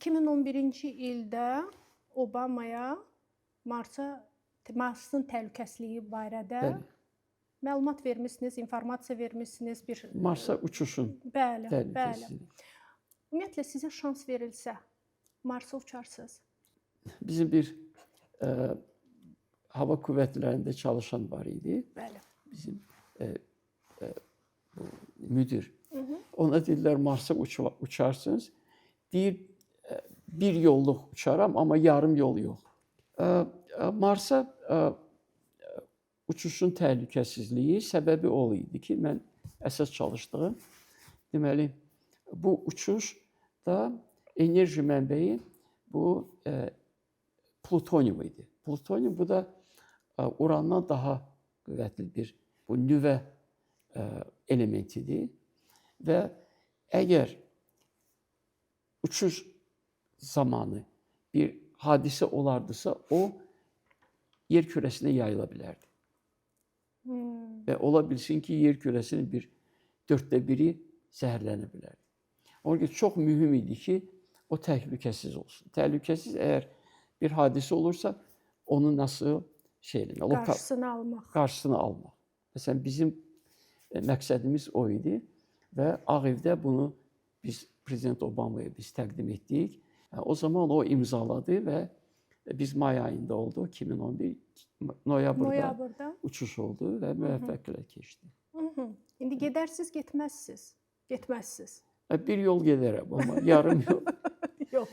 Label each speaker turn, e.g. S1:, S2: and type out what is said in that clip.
S1: 2011-ci ildə Obamaya Marsın təhlükəsizliyi barədə
S2: Bəli.
S1: məlumat vermisiniz, informasiya vermisiniz.
S2: Marsa uçuşun
S1: Bəli, bəli.
S2: təhlükəsizliyi.
S1: Ümumiyyətlə sizə şans verilsə, Marsa uçarsınız.
S2: Bizim bir hava kuvvetlərində çalışan var idi.
S1: Bəli.
S2: Bizim bu müdür. Ona dedilər Marsa uçarsınız. Deyir bir yolluk uçaram ama yarım yol yox. Marsa uçuşun təhlükəsizliyi səbəbi o idi ki, mən əsas çalışdığım, deməli, bu uçuşda enerji mənbəyi bu plutonium idi. Plutonium bu da urandan daha qüvvətli bir bu nüvə elementidir və əgər uçuş zamanı bir hadisə olardısa, o yer kürəsinə yayıla bilərdi. Və ola bilsin ki, yer kürəsinin 1/4 zəhərlənə bilərdi. Ona görə çox mühüm idi ki, o təhlükəsiz olsun. Təhlükəsiz əgər bir hadisə olursa, onu nasıl qarşısını almaq. Məsələn, bizim məqsədimiz o idi və Ağ Evdə bunu biz Prezident Obamaya təqdim etdik. O zaman o imzaladı və biz may ayında oldu, 2011 noyabrda uçuş oldu və müvəffəqiyyətlə keçdi.
S1: İndi gedərsiniz, getməzsiniz. Getməzsiniz.
S2: Bir yol gedərəm, amma yarım yol.
S1: Yox.